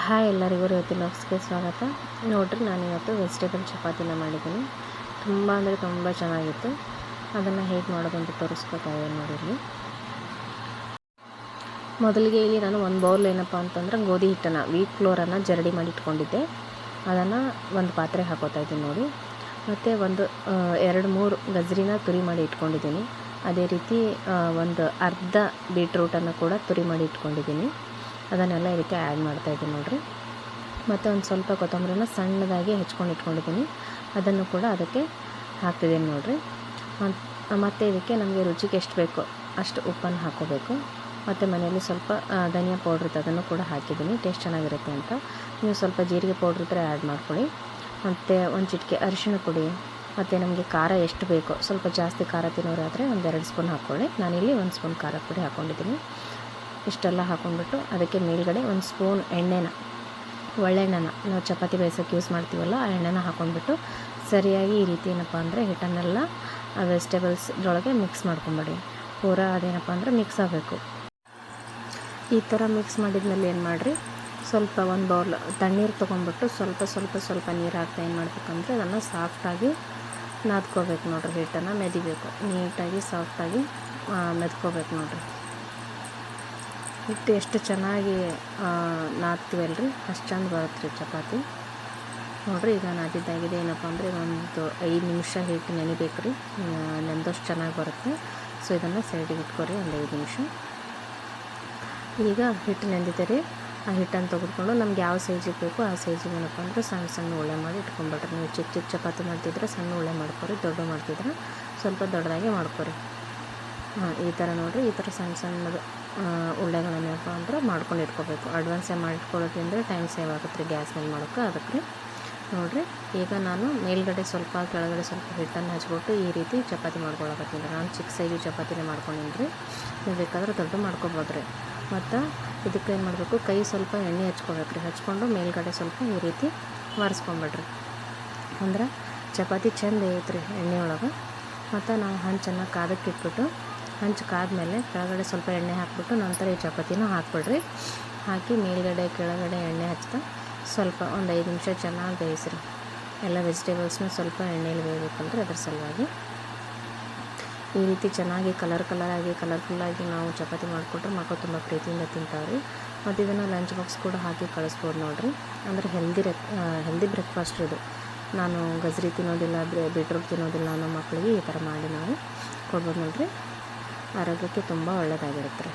Hi ಎಲ್ಲರಿಗೂ ಇವತ್ತಿನ ವ್ಲಾಗ್ಸ್ಗೆ ಸ್ವಾಗತ. ನೋಡಿರಿ, ನಾನು ಇವತ್ತು ವೆಜಿಟೇಬಲ್ ಚಪಾತಿನ ಮಾಡಿದ್ದೀನಿ. ತುಂಬ ಅಂದರೆ ತುಂಬ ಚೆನ್ನಾಗಿತ್ತು. ಅದನ್ನು ಹೇಗೆ ಮಾಡೋದು ಅಂತ ತೋರಿಸ್ಬೇಕಾಗಿದೆ ನೋಡಿರಿ. ಮೊದಲಿಗೆ ಇಲ್ಲಿ ನಾನು ಒಂದು ಬೌಲ್ ಏನಪ್ಪ ಅಂತಂದ್ರೆ ಗೋಧಿ ಹಿಟ್ಟನ್ನು ವೀಟ್ ಫ್ಲೋರನ್ನು ಜರಡಿ ಮಾಡಿ ಇಟ್ಕೊಂಡಿದ್ದೆ. ಅದನ್ನು ಒಂದು ಪಾತ್ರೆಗೆ ಹಾಕೋತಾ ಇದ್ದೀನಿ ನೋಡಿ. ಮತ್ತು ಒಂದು 2-3 ಗಜ್ರಿನ ತುರಿ ಮಾಡಿ ಇಟ್ಕೊಂಡಿದ್ದೀನಿ. ಅದೇ ರೀತಿ ಒಂದು ಅರ್ಧ ಬೀಟ್ರೂಟನ್ನು ಕೂಡ ತುರಿ ಮಾಡಿ ಇಟ್ಕೊಂಡಿದ್ದೀನಿ. ಅದನ್ನೆಲ್ಲ ಇದಕ್ಕೆ ಆ್ಯಡ್ ಮಾಡ್ತಾಯಿದ್ದೀನಿ ನೋಡಿರಿ. ಮತ್ತು ಒಂದು ಸ್ವಲ್ಪ ಕೊತ್ತಂಬರಿನ ಸಣ್ಣದಾಗಿ ಹೆಚ್ಕೊಂಡು ಇಟ್ಕೊಂಡಿದ್ದೀನಿ. ಅದನ್ನು ಕೂಡ ಅದಕ್ಕೆ ಹಾಕ್ತಿದ್ದೀನಿ ನೋಡಿರಿ. ಮತ್ತು ಇದಕ್ಕೆ ನಮಗೆ ರುಚಿಗೆ ಎಷ್ಟು ಬೇಕೋ ಅಷ್ಟು ಉಪ್ಪನ್ನು ಹಾಕ್ಕೋಬೇಕು. ಮತ್ತು ಮನೆಯಲ್ಲಿ ಸ್ವಲ್ಪ ಧನಿಯಾ ಪೌಡ್ರ್ ಇತ್ತು, ಅದನ್ನು ಕೂಡ ಹಾಕಿದ್ದೀನಿ, ಟೇಸ್ಟ್ ಚೆನ್ನಾಗಿರುತ್ತೆ ಅಂತ. ನೀವು ಸ್ವಲ್ಪ ಜೀರಿಗೆ ಪೌಡ್ರ್ ಇದ್ದರೆ ಆ್ಯಡ್ ಮಾಡ್ಕೊಳ್ಳಿ. ಮತ್ತು ಒಂದು ಚಿಟಿಕೆ ಅರಿಶಿಣ ಪುಡಿ, ಮತ್ತು ನಮಗೆ ಖಾರ ಎಷ್ಟು ಬೇಕೋ, ಸ್ವಲ್ಪ ಜಾಸ್ತಿ ಖಾರ ತಿನ್ನೋರಾದರೆ ಒಂದು 2 ಸ್ಪೂನ್ ಹಾಕ್ಕೊಳ್ಳಿ. ನಾನಿಲ್ಲಿ 1 ಸ್ಪೂನ್ ಖಾರ ಪುಡಿ ಹಾಕ್ಕೊಂಡಿದ್ದೀನಿ. ಇಷ್ಟೆಲ್ಲ ಹಾಕ್ಕೊಂಡ್ಬಿಟ್ಟು ಅದಕ್ಕೆ ಮೇಲ್ಗಡೆ 1 ಸ್ಪೂನ್ ಎಣ್ಣೆನ, ಒಳ್ಳೆಣ್ಣೆನ ನಾವು ಚಪಾತಿ ಬೇಯಿಸೋಕ್ಕೆ ಯೂಸ್ ಮಾಡ್ತೀವಲ್ಲ, ಆ ಎಣ್ಣೆನ ಹಾಕ್ಕೊಂಡ್ಬಿಟ್ಟು ಸರಿಯಾಗಿ ಈ ರೀತಿ ಏನಪ್ಪ ಅಂದರೆ ಹಿಟ್ಟನ್ನೆಲ್ಲ ವೆಜಿಟೇಬಲ್ಸ್ದೊಳಗೆ ಮಿಕ್ಸ್ ಮಾಡ್ಕೊಂಬಿಡಿ. ಪೂರ ಅದೇನಪ್ಪ ಅಂದರೆ ಮಿಕ್ಸ್ ಆಗಬೇಕು. ಈ ಥರ ಮಿಕ್ಸ್ ಮಾಡಿದ್ಮೇಲೆ ಏನು ಮಾಡಿರಿ, ಸ್ವಲ್ಪ ಒಂದು ಬೌಲ್ ತಣ್ಣೀರು ತೊಗೊಂಡ್ಬಿಟ್ಟು ಸ್ವಲ್ಪ ನೀರು ಹಾಕ್ತಾ ಏನು ಮಾಡಬೇಕಂದ್ರೆ ಅದನ್ನು ಸಾಫ್ಟಾಗಿ ನಾದ್ಕೋಬೇಕು ನೋಡಿರಿ. ಹಿಟ್ಟನ್ನು ಮೆದಿಬೇಕು, ನೀಟಾಗಿ ಸಾಫ್ಟಾಗಿ ಮೆದ್ಕೋಬೇಕು ನೋಡಿರಿ. ಹಿಟ್ಟು ಎಷ್ಟು ಚೆನ್ನಾಗಿ ನಾದ್ತೀವಲ್ರಿ ಅಷ್ಟು ಚಂದ ಬರುತ್ತೆ ರೀ ಚಪಾತಿ. ನೋಡಿರಿ, ಈಗ ನಾದಿದ್ದಾಗಿದೆ. ಏನಪ್ಪ ಅಂದರೆ ಒಂದು 5 ನಿಮಿಷ ಹಿಟ್ಟು ನೆನಿಬೇಕು ರೀ, ನೆಂದಷ್ಟು ಚೆನ್ನಾಗಿ ಬರುತ್ತೆ. ಸೊ ಇದನ್ನು ಸೈಡಿಗೆ ಇಟ್ಕೊರಿ ಒಂದು 5 ನಿಮಿಷ. ಈಗ ಹಿಟ್ಟು ನೆಂದಿದೆ ರೀ. ಆ ಹಿಟ್ಟನ್ನು ತೆಗೆದುಕೊಂಡು ನಮ್ಗೆ ಯಾವ ಸೈಜಿಗೆ ಬೇಕೋ ಆ ಸೈಜಿಗೆ ಏನಪ್ಪ ಅಂದರೆ ಸಣ್ಣ ಉಳ್ಳೆ ಮಾಡಿ ಇಟ್ಕೊಂಡ್ಬಿಟ್ರಿ. ನೀವು ಚಿಕ್ಕ ಚಪಾತಿ ಮಾಡ್ತಿದ್ರೆ ಸಣ್ಣ ಉಳ್ಳೆ ಮಾಡ್ಕೊರಿ, ದೊಡ್ಡ ಮಾಡ್ತಿದ್ರೆ ಸ್ವಲ್ಪ ದೊಡ್ಡದಾಗಿ ಮಾಡ್ಕೊರಿ. ಈ ಥರ ನೋಡಿರಿ, ಈ ಥರ ಸಣ್ಣದು ಉಳ್ಳೆಗಳನ್ನೇನಪ್ಪ ಅಂದ್ರೆ ಮಾಡ್ಕೊಂಡು ಇಟ್ಕೋಬೇಕು. ಅಡ್ವಾನ್ಸೇ ಮಾಡಿಟ್ಕೊಳ್ಳೋದ್ರಿಂದ ಟೈಮ್ ಸೇವ್ ಆಗುತ್ತೆ ರೀ ಗ್ಯಾಸ್ ಮೇಲೆ ಮಾಡೋಕ್ಕೆ. ಅದಕ್ಕೆ ನೋಡಿರಿ, ಈಗ ನಾನು ಮೇಲ್ಗಡೆ ಸ್ವಲ್ಪ ಕೆಳಗಡೆ ಸ್ವಲ್ಪ ಹಿಟ್ಟನ್ನು ಹಚ್ಬಿಟ್ಟು ಈ ರೀತಿ ಚಪಾತಿ ಮಾಡ್ಕೊಳಕತ್ತೀನಿ. ನಾನು ಚಿಕ್ಕ ಸೈಜು ಚಪಾತಿನೇ ಮಾಡ್ಕೊಂಡಿನಿ ರೀ. ನೀವು ಬೇಕಾದ್ರೆ ದೊಡ್ಡ ಮಾಡ್ಕೊಬೋದು ರೀ. ಮತ್ತು ಇದಕ್ಕೆ ಏನು ಮಾಡಬೇಕು, ಕೈ ಸ್ವಲ್ಪ ಎಣ್ಣೆ ಹಚ್ಕೋಬೇಕು ರೀ. ಹಚ್ಕೊಂಡು ಮೇಲ್ಗಡೆ ಸ್ವಲ್ಪ ಈ ರೀತಿ ಒರೆಸ್ಕೊಂಬಿಡ್ರಿ. ಅಂದ್ರೆ ಚಪಾತಿ ಚೆಂದ ಐತೆ ರೀ ಎಣ್ಣೆ ಒಳಗೆ. ಮತ್ತು ನಾವು ಹಂಚನ್ನು ಕಾದಕ್ಕೆ ಇಟ್ಬಿಟ್ಟು, ಹಂಚು ಕಾದ್ಮೇಲೆ ಕೆಳಗಡೆ ಸ್ವಲ್ಪ ಎಣ್ಣೆ ಹಾಕ್ಬಿಟ್ಟು ನಂತರ ಈ ಚಪಾತಿನೂ ಹಾಕ್ಬಿಡ್ರಿ. ಹಾಕಿ ಮೇಲ್ಗಡೆ ಕೆಳಗಡೆ ಎಣ್ಣೆ ಹಚ್ತಾ ಸ್ವಲ್ಪ ಒಂದು 5 ನಿಮಿಷ ಚೆನ್ನಾಗಿ ಬೇಯಿಸ್ರಿ. ಎಲ್ಲ ವೆಜಿಟೇಬಲ್ಸ್ನ ಸ್ವಲ್ಪ ಎಣ್ಣೆಯಲ್ಲಿ ಬೇಯಬೇಕಂದ್ರೆ ಅದ್ರ ಸಲುವಾಗಿ ಈ ರೀತಿ ಚೆನ್ನಾಗಿ ಕಲರ್ಫುಲ್ಲಾಗಿ ನಾವು ಚಪಾತಿ ಮಾಡಿಕೊಟ್ರೆ ಮಕ್ಕಳು ತುಂಬ ಪ್ರೀತಿಯಿಂದ ತಿಂತಾವ್ರಿ. ಮತ್ತು ಇದನ್ನು ಲಂಚ್ ಬಾಕ್ಸ್ ಕೂಡ ಹಾಕಿ ಕಳಿಸ್ಬೋದು ನೋಡಿರಿ. ಅಂದರೆ ಹೆಲ್ದಿ ಬ್ರೇಕ್ಫಾಸ್ಟ್ ಇದು. ನಾನು ಗಜ್ರಿ ತಿನ್ನೋದಿಲ್ಲ, ಬೀಟ್ರೂಟ್ ತಿನ್ನೋದಿಲ್ಲ ಅನ್ನೋ ಮಕ್ಕಳಿಗೆ ಈ ಥರ ಮಾಡಿ ನಾವು ಕೊಡ್ಬೋದು ನೋಡಿರಿ. ಆರೋಗ್ಯಕ್ಕೆ ತುಂಬ ಒಳ್ಳೆಯದಾಗಿರುತ್ತೆ ರೀ.